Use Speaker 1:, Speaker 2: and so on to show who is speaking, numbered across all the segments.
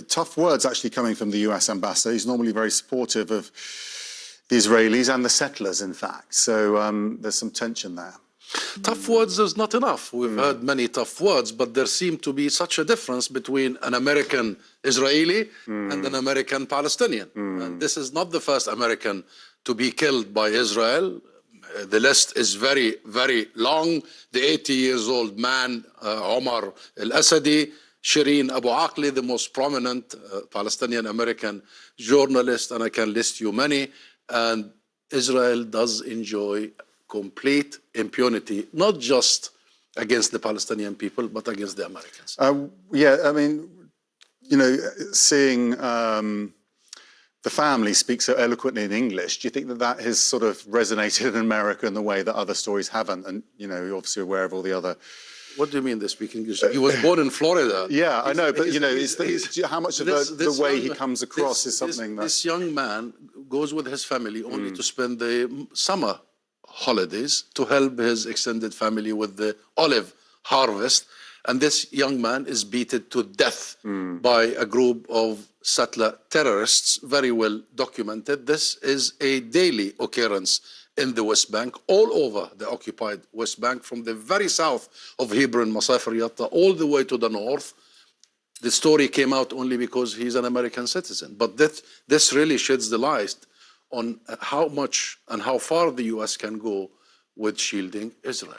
Speaker 1: tough words actually coming from the US ambassador. He's normally very supportive of the Israelis and the settlers, in fact. So there's some tension there.
Speaker 2: Tough words is not enough. We've heard many tough words, but there seemed to be such a difference between an American Israeli and an American Palestinian. And this is not the first American to be killed by Israel. The list is very, very long. The 80-year-old man, Omar al-Asadi, Shireen Abu Aqli, the most prominent Palestinian-American journalist, and I can list you many. And Israel does enjoy complete impunity, not just against the Palestinian people, but against the Americans.
Speaker 1: Yeah, I mean, seeing the family speak so eloquently in English, do you think that has sort of resonated in America in the way that other stories haven't? And, you're obviously aware of all the other...
Speaker 2: What do you mean they speak English? He was born in Florida.
Speaker 1: Yeah, I know, but, how much of the way he comes across is something that...
Speaker 2: This young man goes with his family only to spend the summer holidays to help his extended family with the olive harvest. And this young man is beaten to death by a group of settler terrorists, very well documented. This is a daily occurrence in the West Bank, all over the occupied West Bank, from the very south of Hebron, Masafer Yatta, all the way to the north. The story came out only because he's an American citizen. But this really sheds the light on how much and how far the US can go with shielding Israel.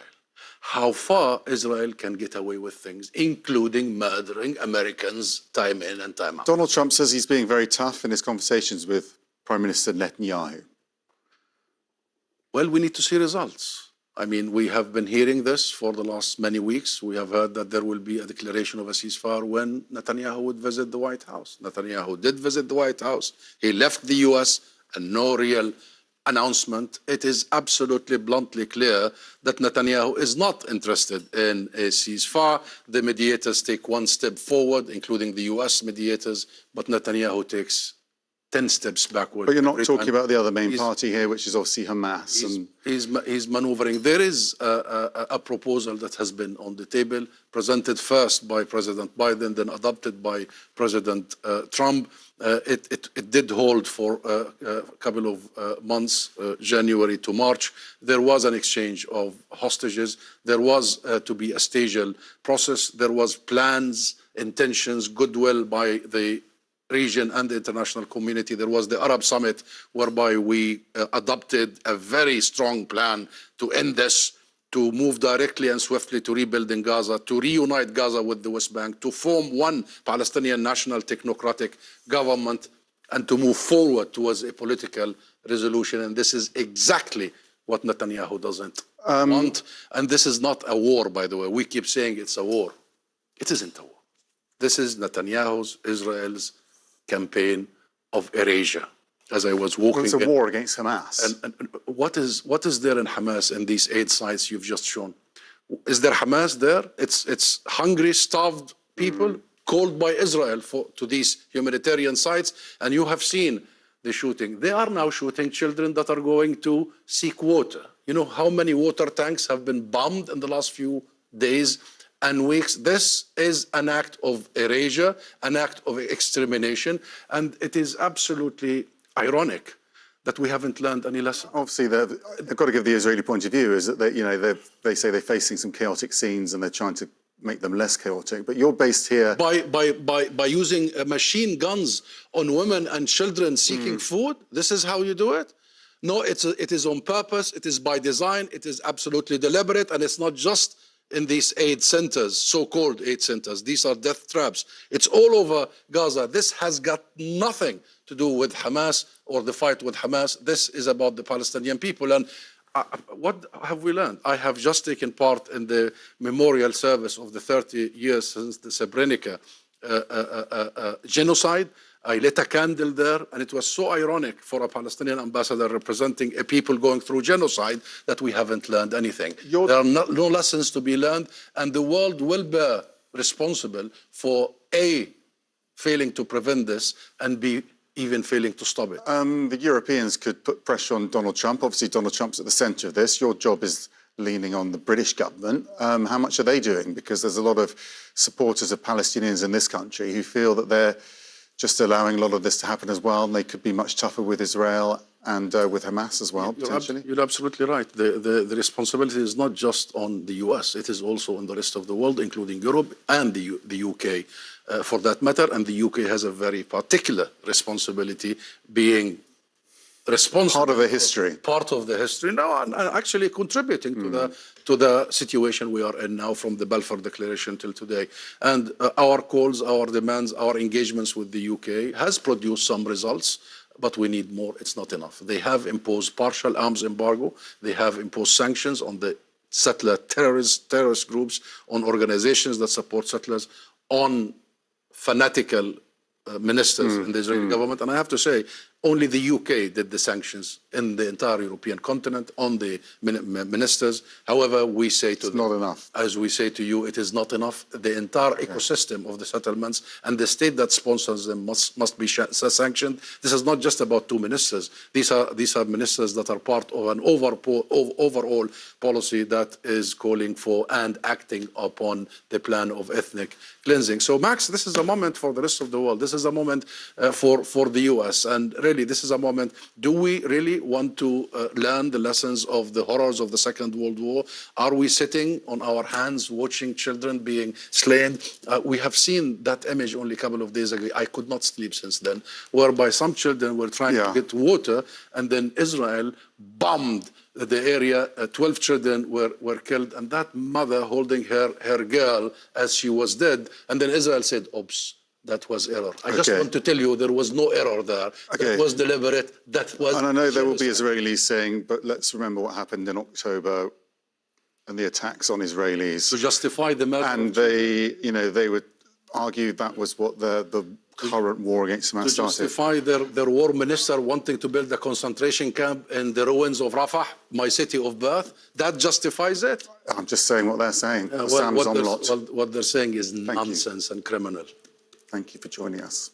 Speaker 2: How far Israel can get away with things, including murdering Americans time in and time out.
Speaker 1: Donald Trump says he's being very tough in his conversations with Prime Minister Netanyahu.
Speaker 2: Well, we need to see results. I mean, we have been hearing this for the last many weeks. We have heard that there will be a declaration of a ceasefire when Netanyahu would visit the White House. Netanyahu did visit the White House. He left the US and no real announcement. It is absolutely bluntly clear that Netanyahu is not interested in a ceasefire. The mediators take one step forward, including the US mediators, but Netanyahu takes 10 steps backward.
Speaker 1: But you're not talking about the other main party here, which is obviously Hamas.
Speaker 2: He's maneuvering. There is a proposal that has been on the table, presented first by President Biden, then adopted by President Trump. It did hold for a couple of months, January to March. There was an exchange of hostages. There was to be a staged process. There was plans, intentions, goodwill by the region and the international community. There was the Arab Summit, whereby we adopted a very strong plan to end this, to move directly and swiftly to rebuilding Gaza, to reunite Gaza with the West Bank, to form one Palestinian national technocratic government, and to move forward towards a political resolution. And this is exactly what Netanyahu doesn't want. And this is not a war, by the way. We keep saying it's a war. It isn't a war. This is Netanyahu's, Israel's campaign of erasure. As I was walking,
Speaker 1: it's a war against Hamas.
Speaker 2: And what is there in Hamas in these 8 sites you've just shown? Is there Hamas there? It's hungry, starved people called by Israel to these humanitarian sites, and you have seen the shooting. They are now shooting children that are going to seek water. You know how many water tanks have been bombed in the last few days and weeks? This is an act of erasure, an act of extermination, and it is absolutely ironic that we haven't learned any lesson.
Speaker 1: Obviously, they've got to give the Israeli point of view, is that they say they're facing some chaotic scenes and they're trying to make them less chaotic. But you're based here
Speaker 2: by using machine guns on women and children seeking food. This is how you do it? No, it is on purpose. It is by design. It is absolutely deliberate, and it's not just in these aid centers, so-called aid centers. These are death traps. It's all over Gaza. This has got nothing to do with Hamas or the fight with Hamas. This is about the Palestinian people. And what have we learned? I have just taken part in the memorial service of the 30 years since the Srebrenica genocide. I lit a candle there, and it was so ironic for a Palestinian ambassador representing a people going through genocide that we haven't learned anything. There are no lessons to be learned, and the world will be responsible for A, failing to prevent this, and B, even failing to stop it.
Speaker 1: The Europeans could put pressure on Donald Trump. Obviously, Donald Trump's at the center of this. Your job is leaning on the British government. How much are they doing? Because there's a lot of supporters of Palestinians in this country who feel that they're just allowing a lot of this to happen as well, and they could be much tougher with Israel and with Hamas as well, potentially.
Speaker 2: You're absolutely right. The responsibility is not just on the US, it is also on the rest of the world, including Europe and the UK, for that matter. And the UK has a very particular responsibility, being responsible.
Speaker 1: Part of the history.
Speaker 2: Part of the history now, and actually contributing to the situation we are in now, from the Balfour Declaration till today. And our calls, our demands, our engagements with the UK has produced some results, but we need more. It's not enough. They have imposed partial arms embargo. They have imposed sanctions on the settler terrorist groups, on organizations that support settlers, on fanatical ministers in the Israeli government. And I have to say, only the UK did the sanctions in the entire European continent on the ministers. However, we say to them,
Speaker 1: not enough.
Speaker 2: As we say to you, it is not enough. The entire ecosystem of the settlements and the state that sponsors them must be sanctioned. This is not just about two ministers. These are ministers that are part of an overall policy that is calling for and acting upon the plan of ethnic cleansing. So, Max, this is a moment for the rest of the world. This is a moment for the US. And really, this is a moment. Do we really want to learn the lessons of the horrors of the Second World War? Are we sitting on our hands watching children being slain? We have seen that image only a couple of days ago. I could not sleep since then, whereby some children were trying to get water, and then Israel bombed the area. 12 children were killed, and that mother holding her girl as she was dead. And then Israel said, oops, that was error. I just want to tell you there was no error there. That was deliberate. That was.
Speaker 1: And I know there will be Israelis saying, but let's remember what happened in October and the attacks on Israelis.
Speaker 2: To justify the murder.
Speaker 1: And they would argue that was what the current war against Hamas started.
Speaker 2: To justify their war minister wanting to build a concentration camp in the ruins of Rafah, my city of birth. That justifies it?
Speaker 1: I'm just saying what they're saying. Husam Zomlot.
Speaker 2: What they're saying is nonsense and criminal.
Speaker 1: Thank you for joining us.